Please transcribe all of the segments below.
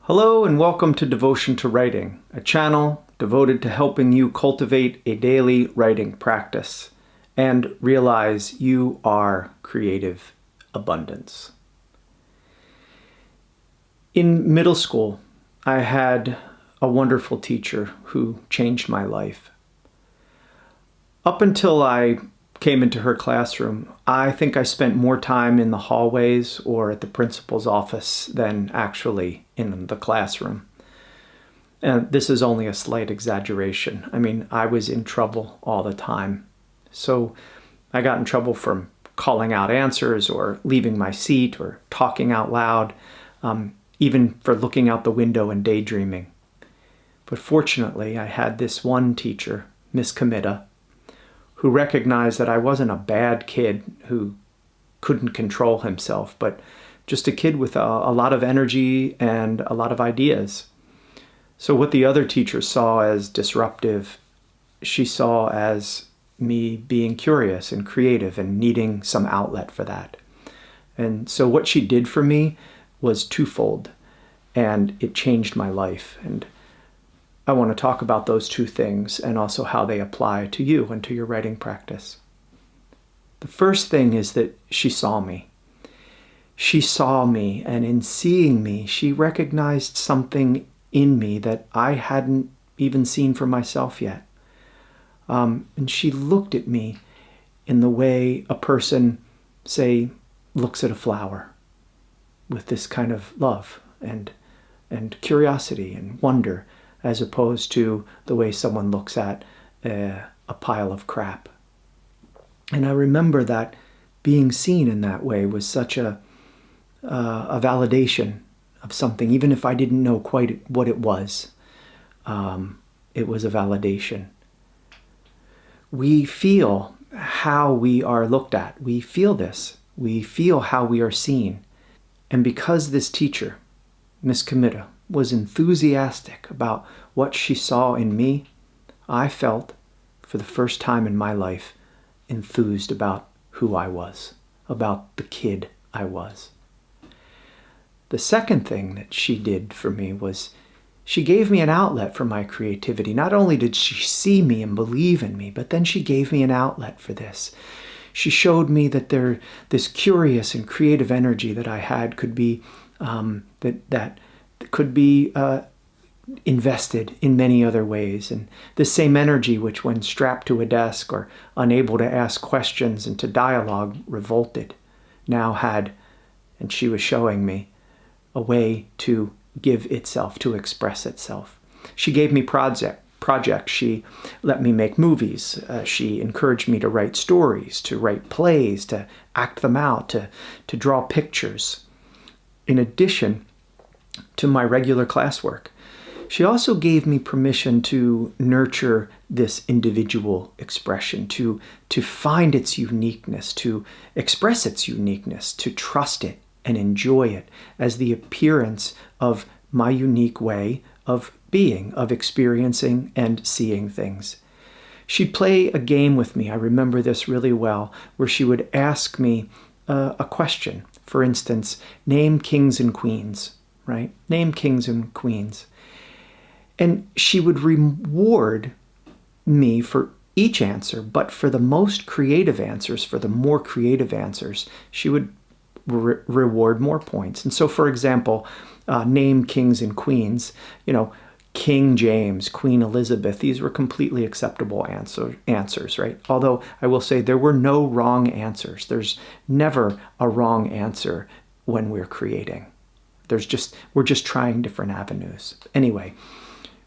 Hello and welcome to Devotion to Writing, a channel devoted to helping you cultivate a daily writing practice and realize you are creative abundance. In middle school, I had a wonderful teacher who changed my life. Up until I came into her classroom, I think I spent more time in the hallways or at the principal's office than actually in the classroom. And this is only a slight exaggeration. I mean, I was in trouble all the time. So I got in trouble from calling out answers or leaving my seat or talking out loud, even for looking out the window and daydreaming. But fortunately, I had this one teacher, Miss Committa, who recognized that I wasn't a bad kid who couldn't control himself, but just a kid with a lot of energy and a lot of ideas. So what the other teachers saw as disruptive, she saw as me being curious and creative and needing some outlet for that. And so what she did for me was twofold, and it changed my life. And I want to talk about those two things and also how they apply to you and to your writing practice. The first thing is that she saw me. She saw me, and in seeing me, she recognized something in me that I hadn't even seen for myself yet. And she looked at me in the way a person, say, looks at a flower, with this kind of love and curiosity and wonder, as opposed to the way someone looks at a pile of crap. And I remember that being seen in that way was such a validation of something, even if I didn't know quite what it was. It was a validation. We feel how we are looked at. We feel this. We feel how we are seen. And because this teacher, Miss Committa, was enthusiastic about what she saw in me, I felt, for the first time in my life, enthused about who I was, about the kid I was. The second thing that she did for me was she gave me an outlet for my creativity. Not only did she see me and believe in me, but then she gave me an outlet for this. She showed me that this curious and creative energy that I had could be invested in many other ways. And this same energy, which when strapped to a desk or unable to ask questions and to dialogue projected, now had, and she was showing me, a way to give itself, to express itself. She gave me projects. She let me make movies. She encouraged me to write stories, to write plays, to act them out, to draw pictures. In addition to my regular classwork, she also gave me permission to nurture this individual expression, to find its uniqueness, to express its uniqueness, to trust it and enjoy it as the appearance of my unique way of being, of experiencing and seeing things. She'd play a game with me, I remember this really well, where she would ask me a question. For instance, name kings and queens, right? Name kings and queens. And she would reward me for each answer, but for the most creative answers, for the more creative answers, she would reward more points. And so, for example, name kings and queens, King James, Queen Elizabeth, these were completely acceptable answers, right? Although I will say there were no wrong answers. There's never a wrong answer when we're creating. We're just trying different avenues. Anyway,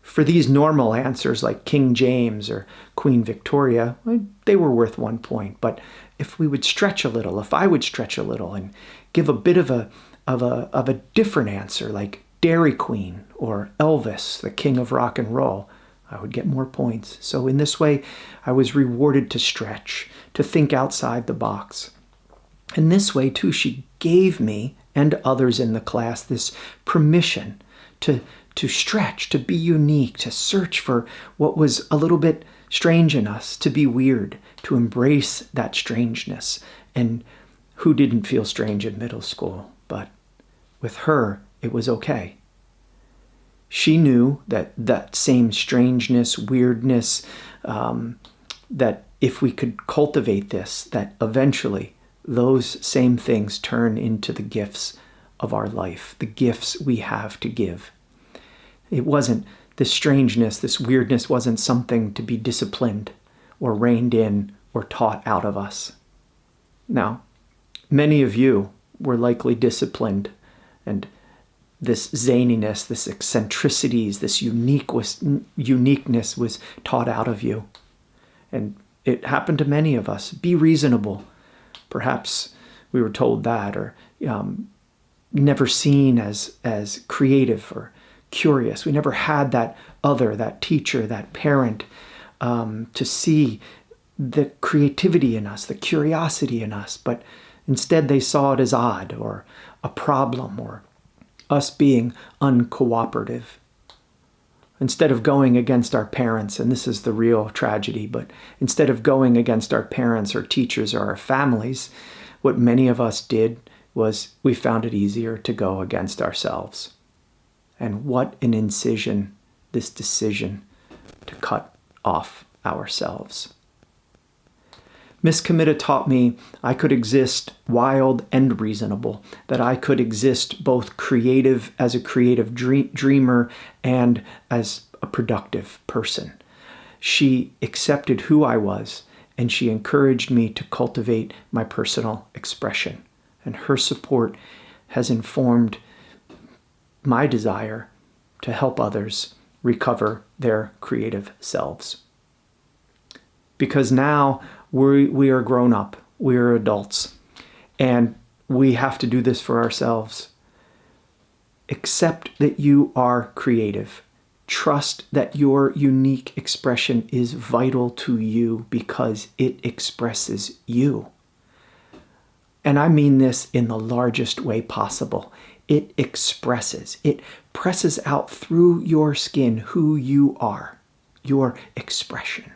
for these normal answers like King James or Queen Victoria, they were worth 1 point. But if we would stretch a little, if I would stretch a little and give a bit of a different answer, like Dairy Queen or Elvis, the king of rock and roll, I would get more points. So in this way, I was rewarded to stretch, to think outside the box. In this way, too, she gave me and others in the class this permission to stretch, to be unique, to search for what was a little bit strange in us, to be weird, to embrace that strangeness. And who didn't feel strange in middle school? But with her, it was okay. She knew that same strangeness, weirdness, that if we could cultivate this, that eventually those same things turn into the gifts of our life, the gifts we have to give. It wasn't, this strangeness, this weirdness wasn't something to be disciplined or reined in or taught out of us. Now, many of you were likely disciplined, and this zaniness, this eccentricities, this uniqueness was taught out of you. And it happened to many of us. Be reasonable. Perhaps we were told that, or never seen as creative or curious. We never had that other, that teacher, that parent to see the creativity in us, the curiosity in us, but instead they saw it as odd or a problem or us being uncooperative. Instead of going against our parents, and this is the real tragedy, but instead of going against our parents or teachers or our families, what many of us did was we found it easier to go against ourselves. And what an incision, this decision to cut off ourselves. Miss Committa taught me I could exist wild and reasonable, that I could exist both creative as a creative dreamer and as a productive person. She accepted who I was, and she encouraged me to cultivate my personal expression. And her support has informed my desire to help others recover their creative selves. Because now we are grown up, we are adults, and we have to do this for ourselves. Accept that you are creative. Trust that your unique expression is vital to you because it expresses you. And I mean this in the largest way possible. It expresses, it presses out through your skin who you are, your expression.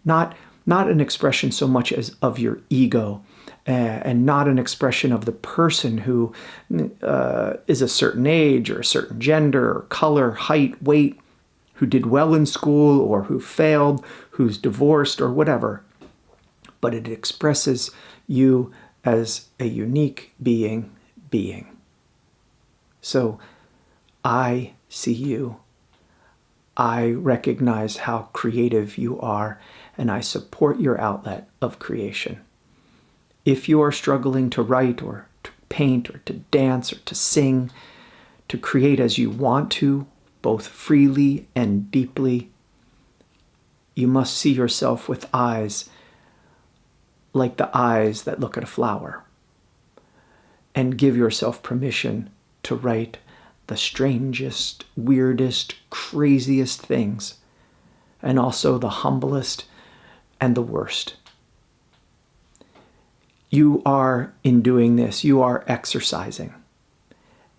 Not an expression so much as of your ego, and not an expression of the person who is a certain age or a certain gender or color, height, weight, who did well in school or who failed, who's divorced or whatever. But it expresses you as a unique being. So I see you. I recognize how creative you are, and I support your outlet of creation. If you are struggling to write or to paint or to dance or to sing, to create as you want to, both freely and deeply, you must see yourself with eyes like the eyes that look at a flower, and give yourself permission to write the strangest, weirdest, craziest things, and also the humblest and the worst. You are, in doing this, you are exercising.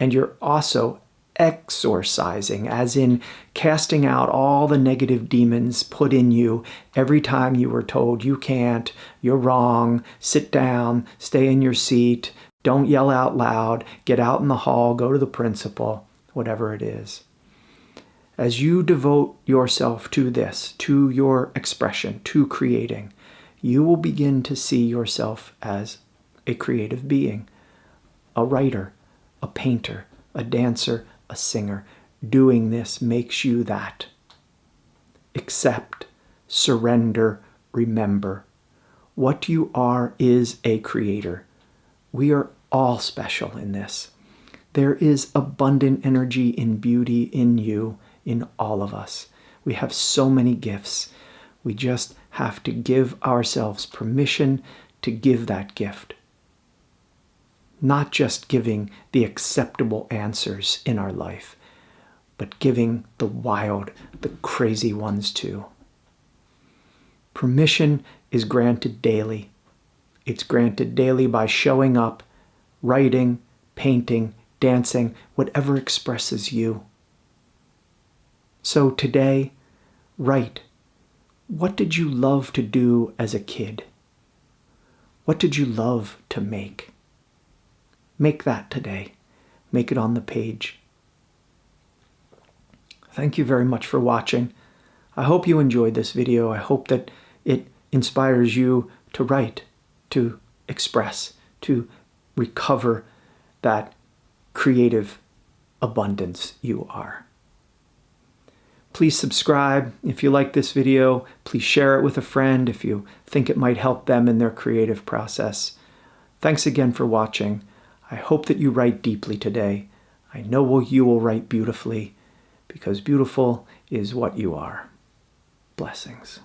And you're also exorcising, as in casting out all the negative demons put in you every time you were told you can't, you're wrong, sit down, stay in your seat, don't yell out loud, get out in the hall, go to the principal, whatever it is. As you devote yourself to this, to your expression, to creating, you will begin to see yourself as a creative being, a writer, a painter, a dancer, a singer. Doing this makes you that. Accept, surrender, remember. What you are is a creator. We are all special in this. There is abundant energy and beauty in you, in all of us. We have so many gifts. We just have to give ourselves permission to give that gift. Not just giving the acceptable answers in our life, but giving the wild, the crazy ones too. Permission is granted daily. It's granted daily by showing up, writing, painting, dancing, whatever expresses you. So today, write. What did you love to do as a kid? What did you love to make? Make that today. Make it on the page. Thank you very much for watching. I hope you enjoyed this video. I hope that it inspires you to write, to express, to recover that creative abundance you are. Please subscribe. If you like this video, please share it with a friend if you think it might help them in their creative process. Thanks again for watching. I hope that you write deeply today. I know you will write beautifully, because beautiful is what you are. Blessings.